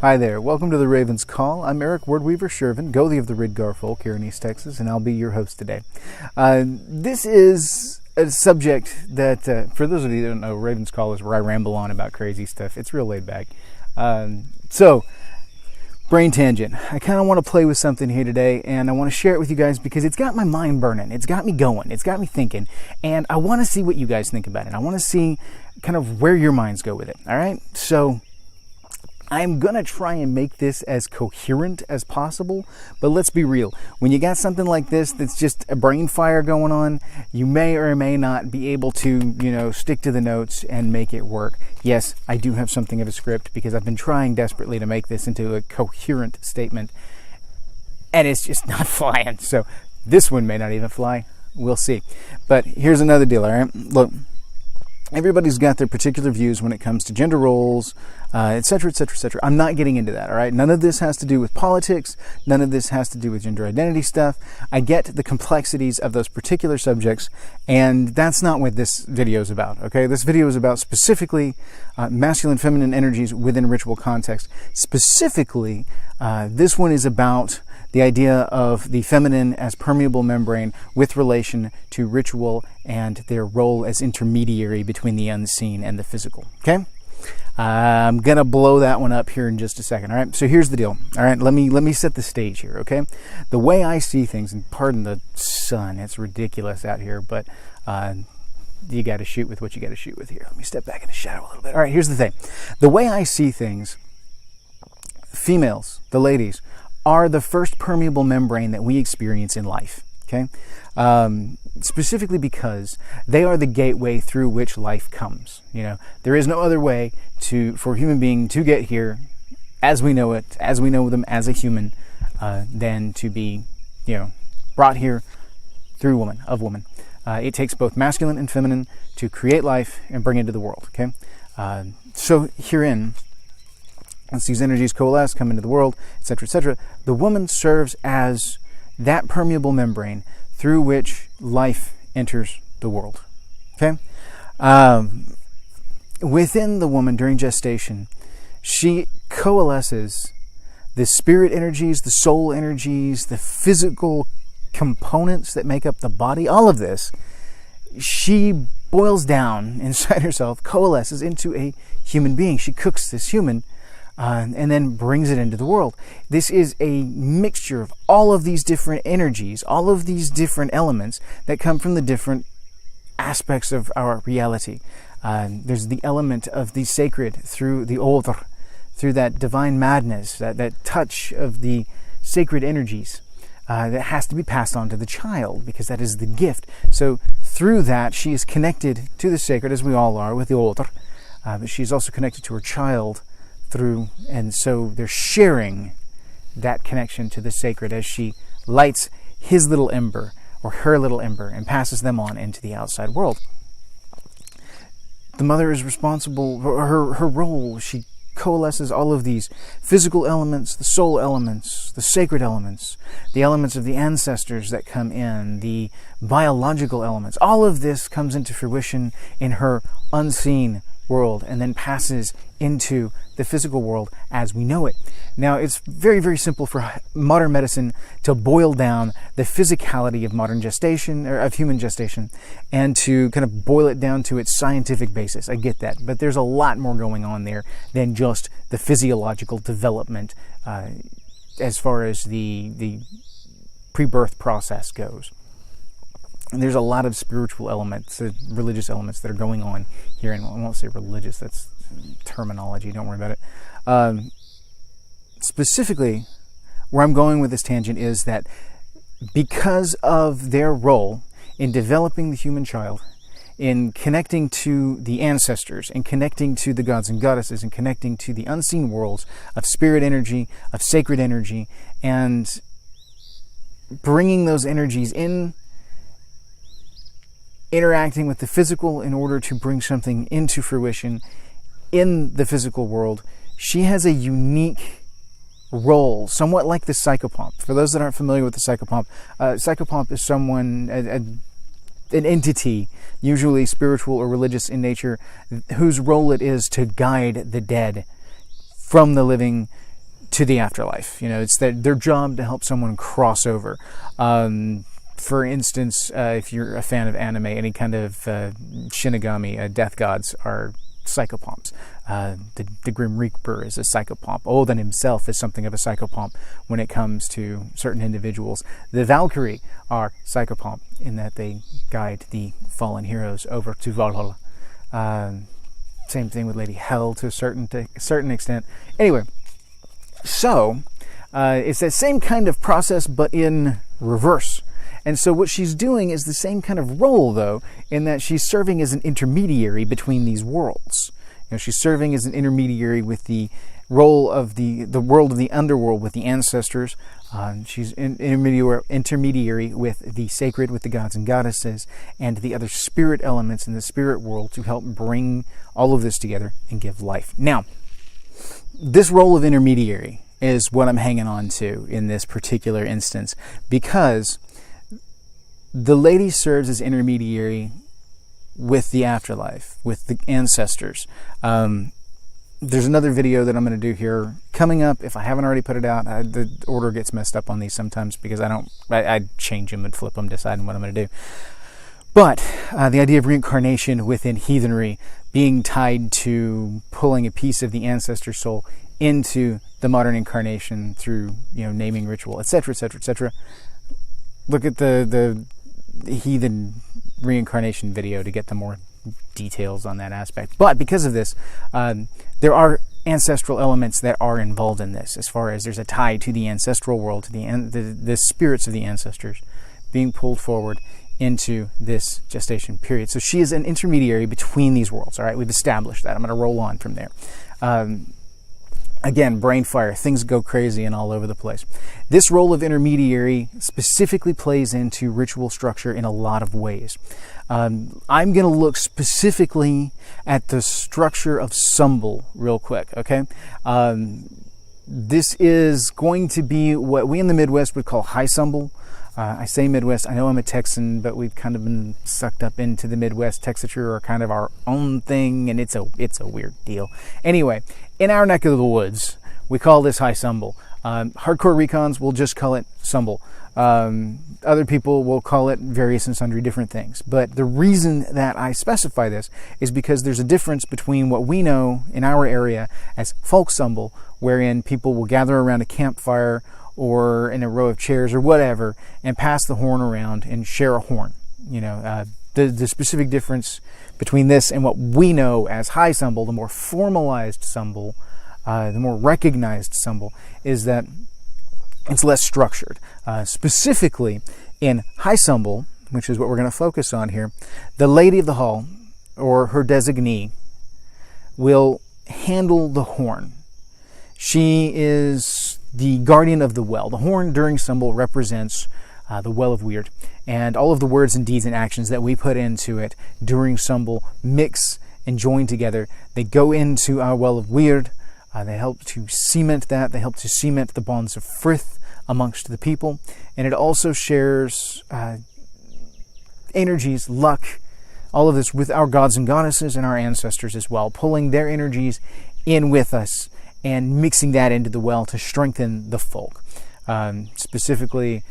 Hi there, welcome to the Raven's Call. I'm Eric Wordweaver Sjerven, Goalie of the Ridgar folk here in East Texas, and I'll be your host today. This is a subject that, for those of you that don't know, Raven's Call is where I ramble on about crazy stuff. It's real laid back. So, brain tangent. I kind of want to play with something here today, and I want to share it with you guys because it's got my mind burning. It's got me going. It's got me thinking, and I want to see what you guys think about it. I want to see kind of where your minds go with it, all right? So, I'm going to try and make this as coherent as possible, but let's be real. When you got something like this that's just a brain fire going on, you may or may not be able to, stick to the notes and make it work. Yes, I do have something of a script because I've been trying desperately to make this into a coherent statement, and it's just not flying. So this one may not even fly. We'll see. But here's another deal, all right? Look. Everybody's got their particular views when it comes to gender roles, etc., etc., etc. I'm not getting into that, all right? None of this has to do with politics. None of this has to do with gender identity stuff. I get the complexities of those particular subjects, and that's not what this video is about, okay? This video is about specifically masculine, feminine energies within ritual context. Specifically, this one is about the idea of the feminine as permeable membrane with relation to ritual and their role as intermediary between the unseen and the physical, okay? I'm going to blow that one up here in just a second, all right? So here's the deal, all right? Let me set the stage here, okay? The way I see things, and pardon the sun, it's ridiculous out here, but you got to shoot with what you got to shoot with here. Let me step back in the shadow a little bit. All right, here's the thing. The way I see things, females, the ladies, are the first permeable membrane that we experience in life, okay? Specifically because they are the gateway through which life comes. There is no other way for a human being to get here as we know it, as we know them as a human, than to be, brought here through woman. It takes both masculine and feminine to create life and bring it into the world, okay? So herein, once these energies coalesce, come into the world, etc., etc., the woman serves as that permeable membrane through which life enters the world. Okay? Within the woman during gestation, she coalesces the spirit energies, the soul energies, the physical components that make up the body, all of this. She boils down inside herself, coalesces into a human being. She cooks this human, and then brings it into the world. This is a mixture of all of these different energies, all of these different elements that come from the different aspects of our reality. There's the element of the sacred through the odr, through that divine madness, that touch of the sacred energies that has to be passed on to the child because that is the gift. So through that, she is connected to the sacred, as we all are, with the odr, but she's also connected to her child and so they're sharing that connection to the sacred as she lights his little ember or her little ember and passes them on into the outside world. The mother is responsible for her role. She coalesces all of these physical elements, the soul elements, the sacred elements, the elements of the ancestors that come in, the biological elements. All of this comes into fruition in her unseen world and then passes into the physical world as we know it. Now, it's very, very simple for modern medicine to boil down the physicality of modern gestation, or of human gestation, and to kind of boil it down to its scientific basis. I get that, but there's a lot more going on there than just the physiological development as far as the pre-birth process goes. And there's a lot of spiritual elements, religious elements that are going on here. And I won't say religious, that's terminology, don't worry about it. Specifically, where I'm going with this tangent is that because of their role in developing the human child, in connecting to the ancestors, in connecting to the gods and goddesses, and connecting to the unseen worlds of spirit energy, of sacred energy, and bringing those energies in, interacting with the physical in order to bring something into fruition in the physical world, she has a unique role, somewhat like the psychopomp. For those that aren't familiar with the psychopomp is someone, an entity, usually spiritual or religious in nature, whose role it is to guide the dead from the living to the afterlife. It's their job to help someone cross over. For instance, if you're a fan of anime, any kind of Shinigami, death gods, are psychopomps. The Grim Reaper is a psychopomp. Odin himself is something of a psychopomp when it comes to certain individuals. The Valkyrie are psychopomp in that they guide the fallen heroes over to Valhalla. Same thing with Lady Hell to a certain extent. Anyway, so it's that same kind of process, but in reverse. And so what she's doing is the same kind of role, though, in that she's serving as an intermediary between these worlds. She's serving as an intermediary with the role of the world of the underworld with the ancestors. She's intermediary with the sacred, with the gods and goddesses, and the other spirit elements in the spirit world to help bring all of this together and give life. Now, this role of intermediary is what I'm hanging on to in this particular instance, because the lady serves as intermediary with the afterlife, with the ancestors. There's another video that I'm going to do here coming up. If I haven't already put it out, the order gets messed up on these sometimes because I change them and flip them, deciding what I'm going to do. But the idea of reincarnation within heathenry being tied to pulling a piece of the ancestor soul into the modern incarnation through naming ritual, etc., etc., etc. Look at the heathen reincarnation video to get the more details on that aspect. But because of this, there are ancestral elements that are involved in this, as far as there's a tie to the ancestral world, to the spirits of the ancestors being pulled forward into this gestation period. So she is an intermediary between these worlds. All right, we've established that. I'm going to roll on from there. Again, brain fire, things go crazy and all over the place. This role of intermediary specifically plays into ritual structure in a lot of ways. I'm going to look specifically at the structure of Sumbul real quick, okay? This is going to be what we in the Midwest would call high Sumbul. I say Midwest, I know I'm a Texan, but we've kind of been sucked up into the Midwest. Texture are kind of our own thing, and it's a weird deal. Anyway, in our neck of the woods, we call this high Sumbul. Hardcore recons will just call it Sumbul. Other people will call it various and sundry different things. But the reason that I specify this is because there's a difference between what we know in our area as folk Sumbul, wherein people will gather around a campfire or in a row of chairs or whatever, and pass the horn around and share a horn. The specific difference between this and what we know as high Sumbul, the more formalized Sumbul, the more recognized Sumbul, is that it's less structured. Specifically, in high Sumbul, which is what we're going to focus on here, the Lady of the Hall, or her designee, will handle the horn. She is the guardian of the well. The horn during Sumbul represents the well of Weird, and all of the words and deeds and actions that we put into it during Sumbul mix and join together. They go into our well of Weird. They help to cement that. They help to cement the bonds of Frith amongst the people, and it also shares energies, luck, all of this with our gods and goddesses and our ancestors as well, pulling their energies in with us and mixing that into the well to strengthen the folk. Specifically,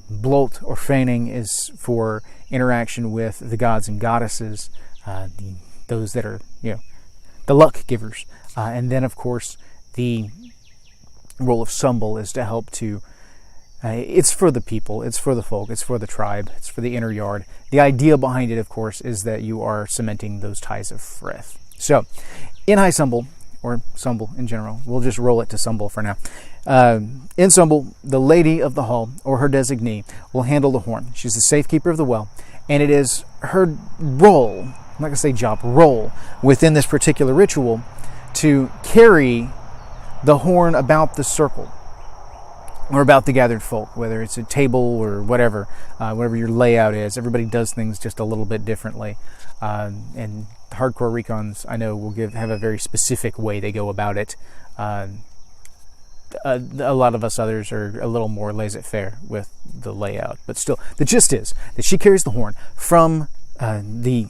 Blolt or feigning is for interaction with the gods and goddesses, those that are, the luck givers. And then, of course, the role of Sumbul is to help to, it's for the people, it's for the folk, it's for the tribe, it's for the inner yard. The idea behind it, of course, is that you are cementing those ties of Frith. So, in high Sumbul, or Sumbul in general, we'll just roll it to Sumbul for now. In Sumbul, the Lady of the Hall, or her designee, will handle the horn. She's the safekeeper of the well, and it is her role, I'm not going to say job, role, within this particular ritual to carry the horn about the circle, or about the gathered folk, whether it's a table or whatever your layout is. Everybody does things just a little bit differently. And hardcore recons, I know, will have a very specific way they go about it. A lot of us others are a little more laissez-faire with the layout. But still, the gist is that she carries the horn from the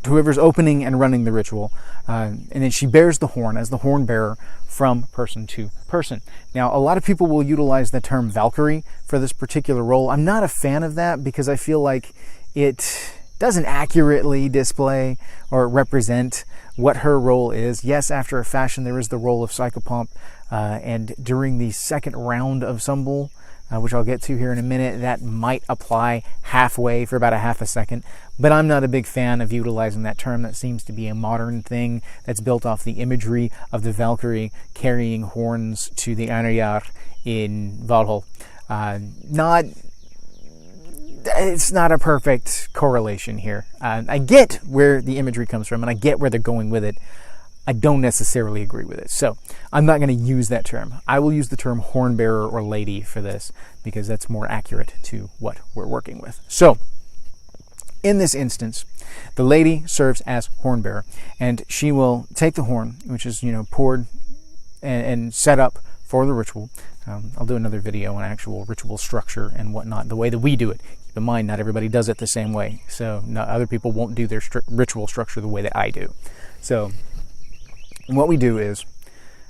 whoever's opening and running the ritual, and then she bears the horn as the horn bearer from person to person. Now, a lot of people will utilize the term Valkyrie for this particular role. I'm not a fan of that because I feel like it doesn't accurately display or represent what her role is. Yes, after a fashion, there is the role of Psychopomp, and during the second round of Sumbul, which I'll get to here in a minute, that might apply halfway for about a half a second. But I'm not a big fan of utilizing that term. That seems to be a modern thing that's built off the imagery of the Valkyrie carrying horns to the Einherjar in Valhall. It's not a perfect correlation here. I get where the imagery comes from, and I get where they're going with it. I don't necessarily agree with it. So I'm not going to use that term. I will use the term horn bearer or lady for this because that's more accurate to what we're working with. So in this instance, the lady serves as horn bearer, and she will take the horn, which is, poured and set up for the ritual. I'll do another video on actual ritual structure and whatnot, the way that we do it. Keep in mind, not everybody does it the same way. So other people won't do their ritual structure the way that I do. So what we do is,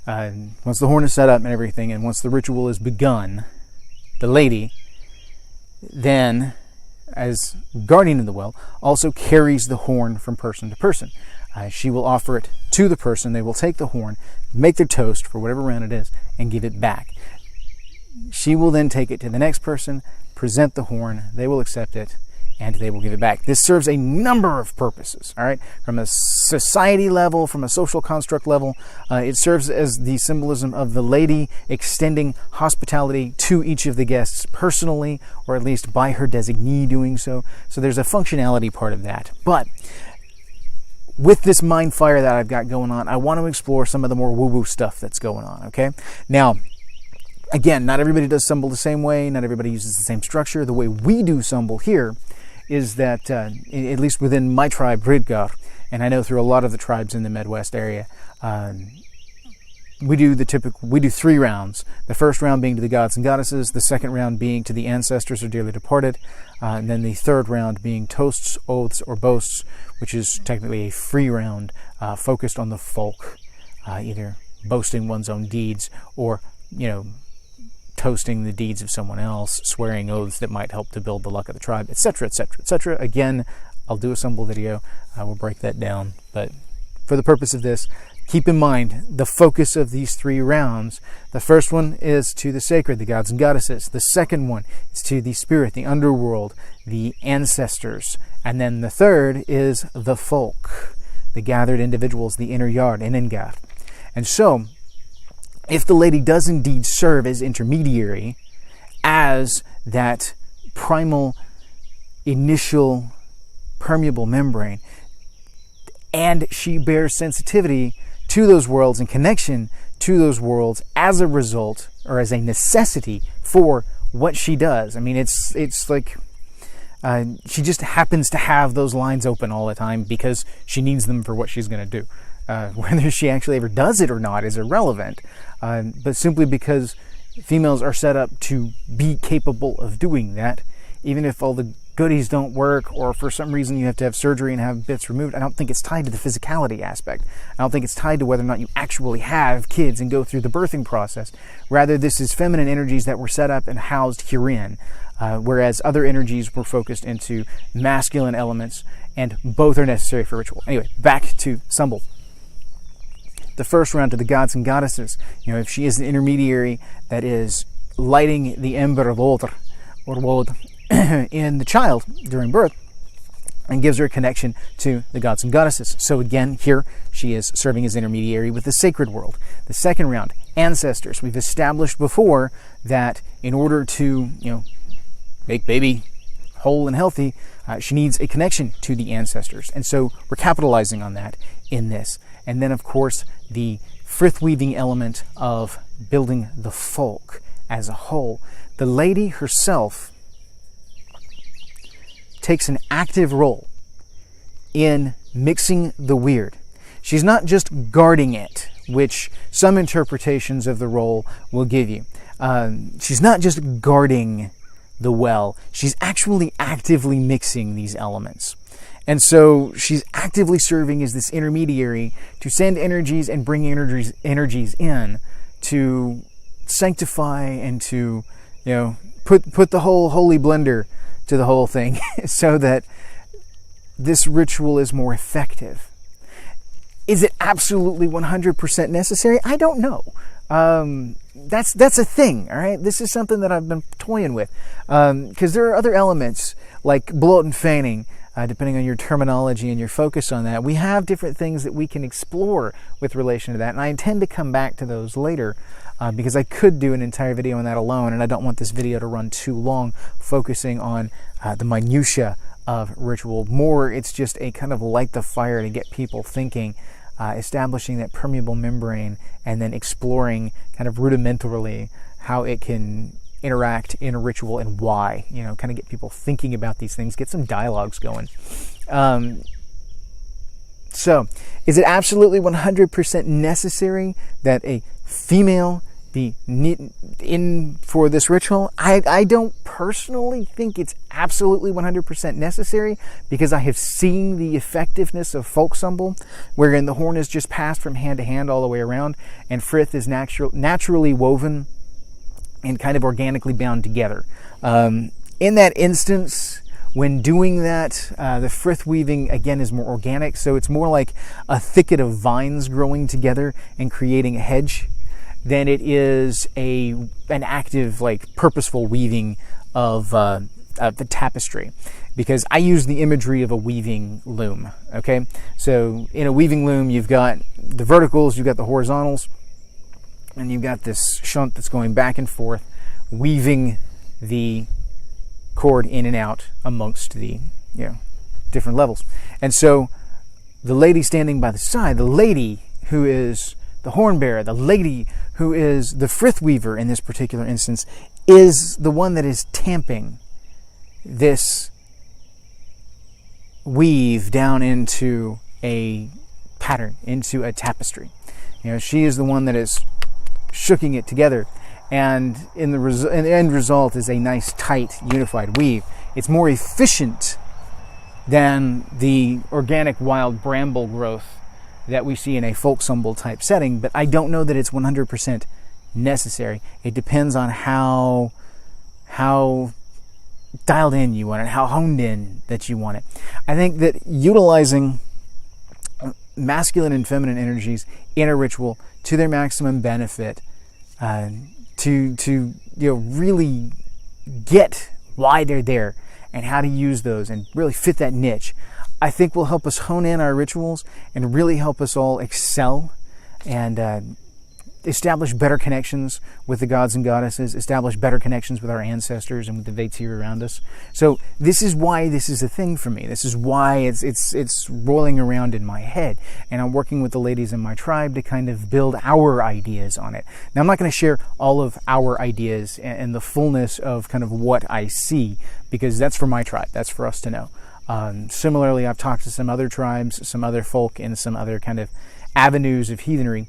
once the horn is set up and everything, and once the ritual is begun, the lady then, as guardian of the well, also carries the horn from person to person. She will offer it to the person. They will take the horn, make their toast for whatever round it is, and give it back. She will then take it to the next person, present the horn, they will accept it, and they will give it back. This serves a number of purposes, all right? From a society level, from a social construct level, it serves as the symbolism of the lady extending hospitality to each of the guests personally, or at least by her designee doing so. So there's a functionality part of that. But with this mind fire that I've got going on, I want to explore some of the more woo-woo stuff that's going on, okay? Now, again, not everybody does Sumbul the same way. Not everybody uses the same structure. The way we do Sumbul here is that, at least within my tribe, Ridgar, and I know through a lot of the tribes in the Midwest area, we do 3 rounds. The first round being to the gods and goddesses, the second round being to the ancestors or dearly departed, and then the third round being toasts, oaths, or boasts, which is technically a free round focused on the folk, either boasting one's own deeds or, toasting the deeds of someone else, swearing oaths that might help to build the luck of the tribe, etc., etc., etc. Again, I'll do a Sumbul video. I will break that down. But for the purpose of this, keep in mind the focus of these 3 rounds. The first one is to the sacred, the gods and goddesses. The second one is to the spirit, the underworld, the ancestors. And then the third is the folk, the gathered individuals, the Einherjar, Einherjar. And so, if the lady does indeed serve as intermediary, as that primal, initial, permeable membrane, and she bears sensitivity to those worlds and connection to those worlds as a result, or as a necessity for what she does. I mean, it's like she just happens to have those lines open all the time because she needs them for what she's going to do. Whether she actually ever does it or not is irrelevant, but simply because females are set up to be capable of doing that, even if all the goodies don't work, or for some reason you have to have surgery and have bits removed. I don't think it's tied to the physicality aspect. I don't think it's tied to whether or not you actually have kids and go through the birthing process. Rather, this is feminine energies that were set up and housed herein, whereas other energies were focused into masculine elements, and both are necessary for ritual. Anyway, back to Sumbul. The first round to the gods and goddesses. If she is an intermediary that is lighting the ember of Odr, or Wod, in the child during birth, and gives her a connection to the gods and goddesses. So again, here she is serving as intermediary with the sacred world. The second round, ancestors. We've established before that in order to, make baby whole and healthy, she needs a connection to the ancestors. And so we're capitalizing on that in this. And then, of course, the frith-weaving element of building the folk as a whole. The lady herself takes an active role in mixing the weird. She's not just guarding it, which some interpretations of the role will give you. She's not just guarding the well. She's actually actively mixing these elements. And so she's actively serving as this intermediary to send energies and bring energies in to sanctify and to, put the whole holy blender to the whole thing so that this ritual is more effective. Is it absolutely 100% necessary? I don't know. That's a thing, all right? This is something that I've been toying with. Because there are other elements like bloat and fanning, depending on your terminology and your focus on that. We have different things that we can explore with relation to that, and I intend to come back to those later because I could do an entire video on that alone, and I don't want this video to run too long focusing on the minutiae of ritual. More, it's just a kind of light the fire to get people thinking, establishing that permeable membrane, and then exploring kind of rudimentarily how it can interact in a ritual and why, kind of get people thinking about these things, get some dialogues going. So, is it absolutely 100% necessary that a female be in for this ritual? I don't personally think it's absolutely 100% necessary, because I have seen the effectiveness of folk symbol, wherein the horn is just passed from hand to hand all the way around, and frith is naturally woven and kind of organically bound together. In that instance, when doing that, the frith weaving, again, is more organic, so it's more like a thicket of vines growing together and creating a hedge than it is an active, purposeful weaving of the tapestry. Because I use the imagery of a weaving loom, okay? So in a weaving loom, you've got the verticals, you've got the horizontals, and you've got this shunt that's going back and forth, weaving the cord in and out amongst the different levels. And so the lady standing by the side, the lady who is the horn bearer, the lady who is the frith weaver in this particular instance, is the one that is tamping this weave down into a pattern, into a tapestry. She is the one that is shooking it together, and in the end result is a nice, tight, unified weave. It's more efficient than the organic wild bramble growth that we see in a folk symbol type setting, but I don't know that it's 100% necessary. It depends on how dialed in you want it, how honed in that you want it. I think that utilizing masculine and feminine energies in a ritual to their maximum benefit, to really get why they're there and how to use those and really fit that niche, I think will help us hone in our rituals and really help us all excel and establish better connections with the gods and goddesses, establish better connections with our ancestors and with the Vetir around us. So this is why this is a thing for me. This is why it's rolling around in my head. And I'm working with the ladies in my tribe to kind of build our ideas on it. Now, I'm not going to share all of our ideas and the fullness of kind of what I see, because that's for my tribe. That's for us to know. Similarly, I've talked to some other tribes, some other folk, and some other kind of avenues of heathenry.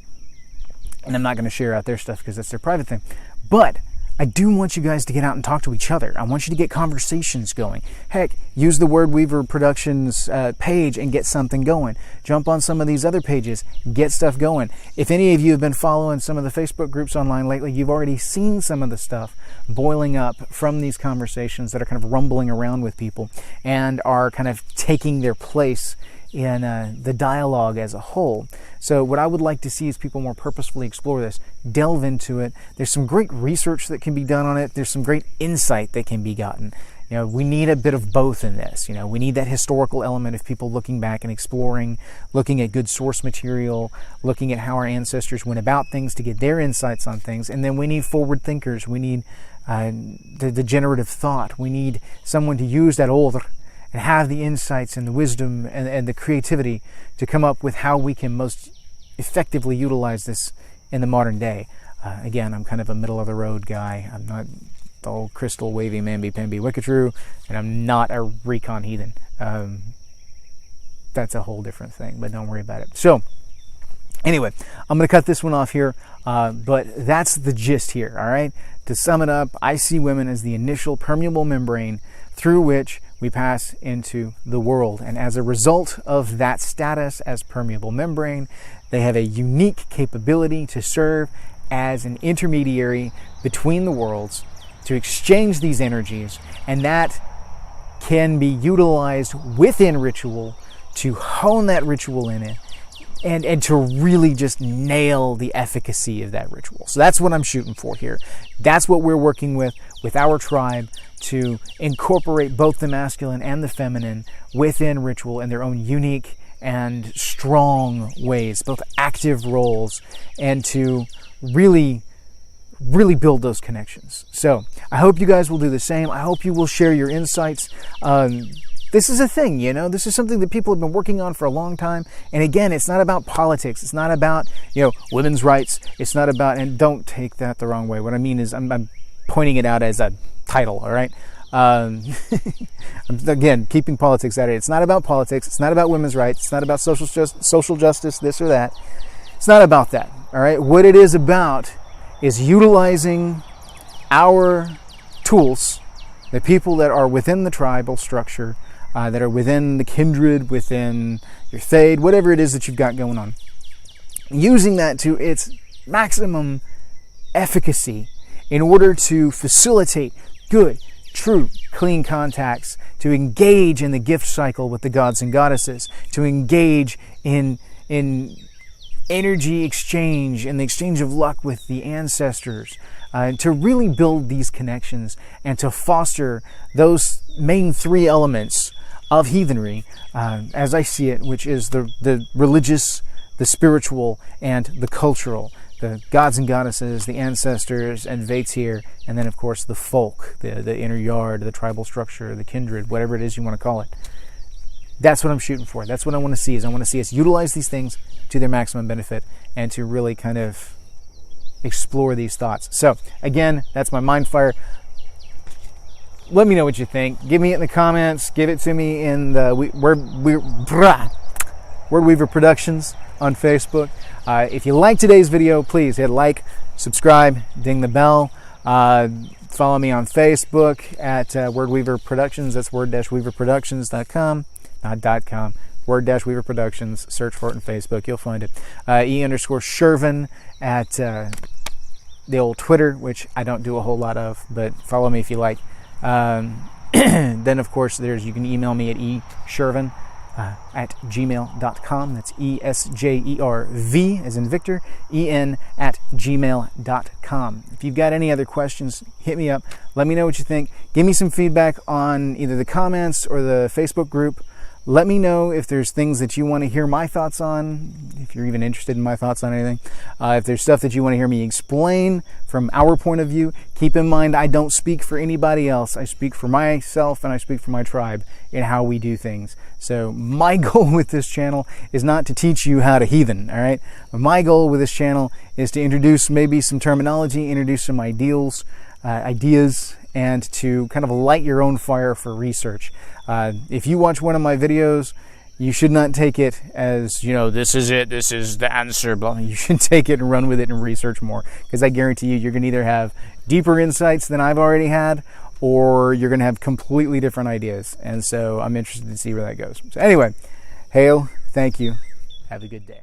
And I'm not going to share out their stuff because that's their private thing. But I do want you guys to get out and talk to each other. I want you to get conversations going. Heck, use the Word Weaver Productions page and get something going. Jump on some of these other pages, get stuff going. If any of you have been following some of the Facebook groups online lately, you've already seen some of the stuff boiling up from these conversations that are kind of rumbling around with people and are kind of taking their place in the dialogue as a whole. So what I would like to see is people more purposefully explore this, delve into it. There's some great research that can be done on it. There's some great insight that can be gotten. We need a bit of both in this. We need that historical element of people looking back and exploring, looking at good source material, looking at how our ancestors went about things to get their insights on things. And then we need forward thinkers. We need the generative thought. We need someone to use that older and have the insights and the wisdom and the creativity to come up with how we can most effectively utilize this in the modern day. Again, I'm kind of a middle-of-the-road guy. I'm not the old crystal wavy mamby-pamby wicketru, and I'm not a recon heathen. That's a whole different thing, but don't worry about it. So, anyway, I'm going to cut this one off here, but that's the gist here, all right? To sum it up, I see women as the initial permeable membrane through which we pass into the world. And as a result of that status as permeable membrane, they have a unique capability to serve as an intermediary between the worlds to exchange these energies, and that can be utilized within ritual to hone that ritual in it and to really just nail the efficacy of that ritual. So that's what I'm shooting for here. That's what we're working with our tribe, to incorporate both the masculine and the feminine within ritual in their own unique and strong ways, both active roles, and to really build those connections. So I hope you guys will do the same. I hope you will share your insights. This is a thing, you know, this is something that people have been working on for a long time. And again, it's not about politics. It's not about, women's rights. It's not about, and don't take that the wrong way. What I mean is I'm pointing it out as a title, all right? Again, keeping politics out of it. It's not about politics. It's not about women's rights. It's not about social justice, this or that. It's not about that, all right? What it is about is utilizing our tools, the people that are within the tribal structure, that are within the kindred, within your Thade, whatever it is that you've got going on, using that to its maximum efficacy in order to facilitate good, true, clean contacts, to engage in the gift cycle with the gods and goddesses, to engage in energy exchange and the exchange of luck with the ancestors, to really build these connections and to foster those main three elements of heathenry, as I see it, which is the religious, the spiritual, and the cultural. The gods and goddesses, the ancestors, and Vatir, and then of course the folk, the inner yard, the tribal structure, the kindred, whatever it is you want to call it. That's what I'm shooting for. That's what I want to see. I want to see us utilize these things to their maximum benefit and to really kind of explore these thoughts. So again, that's my mind fire. Let me know what you think. Give me it in the comments. Give it to me in the Word Weaver Productions on Facebook. If you like today's video, please hit like, subscribe, ding the bell. Follow me on Facebook at Word Weaver Productions. That's word-weaverproductions.com. Not .com. Word-Weaver Productions. Search for it on Facebook. You'll find it. E_Sjerven at the old Twitter, which I don't do a whole lot of, but follow me if you like. Then, of course, you can email me at esjerven at gmail.com. That's ESJERV as in Victor, EN at gmail.com. If you've got any other questions, hit me up. Let me know what you think. Give me some feedback on either the comments or the Facebook group. Let me know if there's things that you want to hear my thoughts on, if you're even interested in my thoughts on anything. If there's stuff that you want to hear me explain from our point of view, keep in mind I don't speak for anybody else. I speak for myself and I speak for my tribe in how we do things. So my goal with this channel is not to teach you how to heathen, all right? My goal with this channel is to introduce maybe some terminology, introduce some ideas, and to kind of light your own fire for research. If you watch one of my videos, you should not take it as, this is it, this is the answer. Blah. You should take it and run with it and research more, because I guarantee you're going to either have deeper insights than I've already had, or you're going to have completely different ideas. And so I'm interested to see where that goes. So anyway, hail, thank you, have a good day.